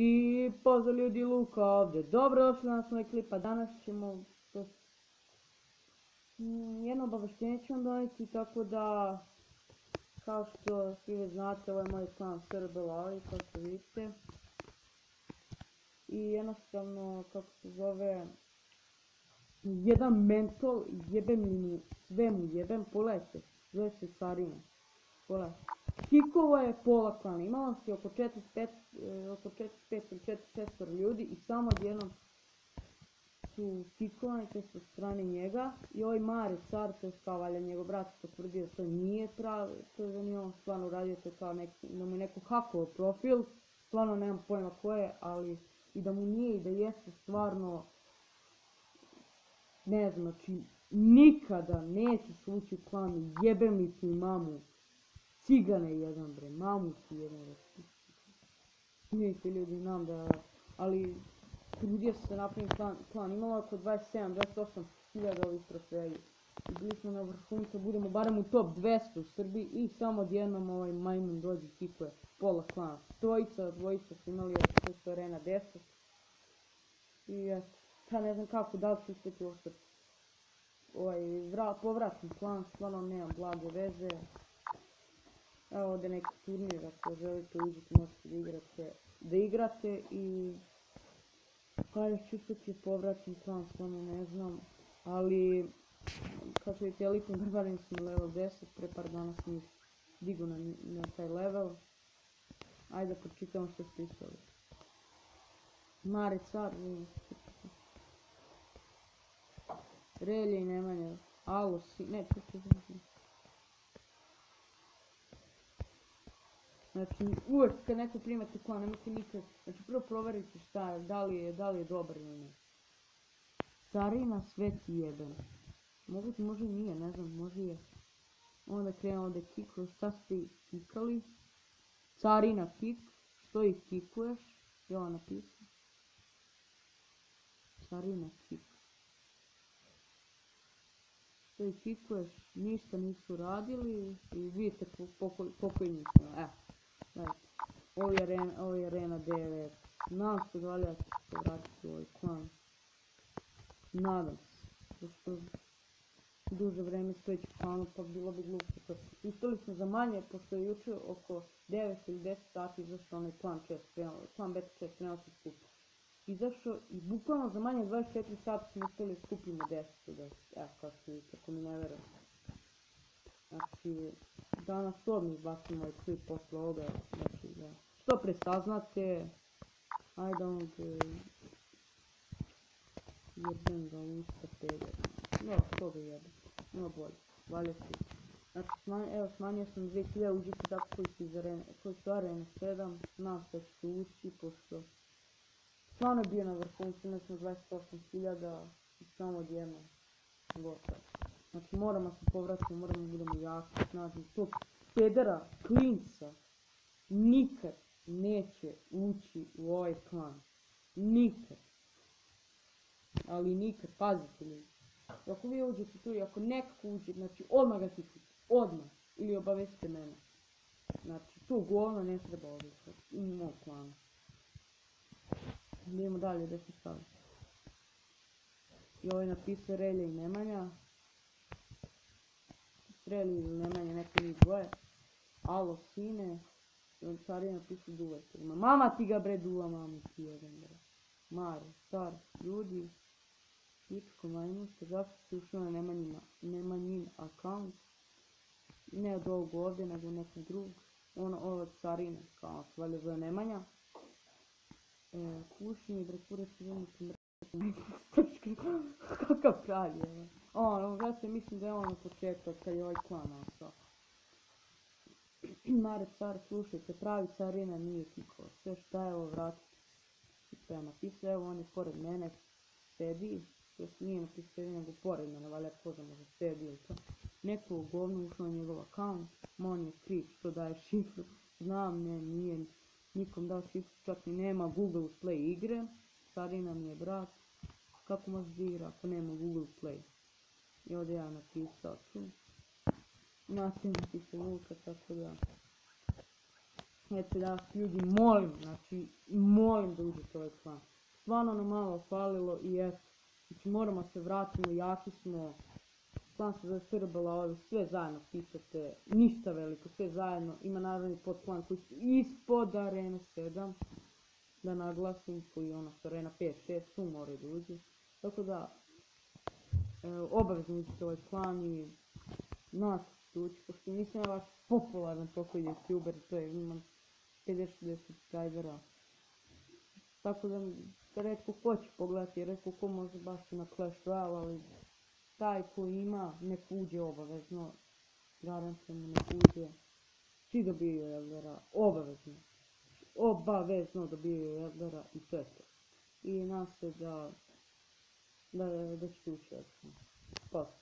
I pozdrav ljudi, Luka ovdje. Dobro došli na svoj klip, a danas ćemo jedno obaveštenje ćemo donijeti, tako da, kao što svi već znate, ovo je moj klan Srbelali, kao što vidite. I jednostavno, kako se zove, jedan mentol, jebem mu, sve mu jebem, pogledajte, zove se Carina, pogledajte. Kikovo je pola klana, imala si oko 45 ili 46 ljudi i samo odjednom su kikovani, to su strane njega. I ovaj Mare car, to je kao valjda njegov brat potvrdio da to nije pravi, to je da nije on stvarno uradio, to je kao da mu je neko hakovao profil, stvarno nemam pojma ko je, ali i da mu nije i da jeste stvarno, ne znam, znači nikada neće se ući u klan, jebem li ti mamu. Cigane jedan bre, mamu ti jedan bre. Vidite ljudi, znam da, ali trudio se napravim klan, imalo oko 27-28 hiljada ovih trofeji. I bili smo na vrhuncu, budemo barem u top 200 u Srbiji i samo odjednom ovaj majmun dođe i kikuje pola klana. Dvojica su imali od arena 10. I eto, ja ne znam kako, da li ću uspjeti uopšte povratim klan, stvarno nemam blage veze. Evo ovdje neki turnir, ako želite uđiti možete da igrate i kada ću uspjeti povratim klan, stvarno ne znam, ali kako vidite elitni barbari smo level 10, pre par dana sam ih digao na taj level. Ajde da pročitamo što ste pisali. Mare car, Relje i Nemanja, alo si, ne, znači uvijek kad neko primate klan, nemojte nikad, znači prvo provjerite šta je, da li je dobar ili ne. Carina sve ti jebem. Može i nije, ne znam, može je. Onda krenemo ovdje kiku, šta ste kikali? Carina kik, što ih kikuješ? Je ovo napisao. Carina kik. Što ih kikuješ, ništa nisu radili i vidite koliko je njih. Ovo je arena 9. Nadam se da valja će se vratiti u ovaj klan. Nadam se. Zašto duže vreme stojeći klanu pa bilo bi glupo. Ustali smo za manje pošto je jučer oko 9 ili 10 sati izašao onaj klan beta chest trenutno skup. Izašao i bukvalno za manje 24 sata smo uspjeli skupimo 10 od 10. Evo kao što vidite, ako mi ne verujem. Znači, danas odmah bacimo ovaj klip posle ovoga, znači da što pre saznate, ajde jebem ga usta peder, no što ga jebem, ima bolje, valja se. Znači smanjio sam 2000 uđite tako koji su arene 7, znam što ćete ući pošto stvarno je bio na vrhuncu, imali smo 28.000 i samo odjednom gotovo. Znači moramo se povratiti, moramo da budemo jaki, snažni. Tog pedera, klinca, nikad neće ući u ovaj klan. Nikad. Ali nikad, pazite ljudi. Ako vi uđete tu i ako nekako uđe, znači odmah ga kikujte, odmah. Ili obavestite mene. Znači to govno ne treba obavestiti u mom klanu. Idemo dalje, gdje se stavimo. I ovaj napisao Relje i Nemanja. Streli ili Nemanja, neko njih dvoje. Alo sine. I on Carina napisao duvajte. Mama ti ga bre duva, mami ti jedan bre. Mare, car, ljudi. Pičko majmunska, zašto si ušao na Nemanjin account? Ne od ovog ovdje, nego nekog drugog. Ovo od Carine, kao se valjda zove Nemanja. Kušnji, bre, kurac, želite kakav pravi je. Ja se mislim da je on na početku kad je ovaj klan nastao. Mare car, slušajte, pravi Carina nije kikao. Sve šta je ovo vratiti. Što je napisao, evo on je pored mene, sedi. To nije napisao sedi, nego pored mene, valja ko da može sedi ili to. Neko govno ušao na njegov account, on je kriv što daje šifru. Znam, ne, nije nikom dao šifru, čak i nema Google Play igre. Carina mi je brat. Kako može da igra ako nema Google Play? I ovdje ja napisao tu. Napisao Luka, tako da. Eto da vas ljudi molim, znači molim da uđete u ovaj klan. Stvarno nam malo falilo i eto, znači moramo se vratimo, jaki smo. Klan se zove Srbala, sve zajedno pišete, ništa veliko, sve zajedno. Ima naravno podklan koji su ispod Arena 7, da naglasim, koji ono su Arena 5-6, tu moraju da uđu. Tako da, obavezno uđite u ovaj klan i nas ćete ući, pošto nisam ja baš popularan toliko youtuber, to je, imam 50-60 subscribera. Tako da, retko ko će pogledati, retko ko može baš na Clash Royale, ali taj koji ima, nek uđe obavezno, garantujemo nek uđe. Svi dobijaju Eldera, obavezno. Obavezno dobijaju Eldera i to je to. I nadam se da ćete ući. Pozdrav.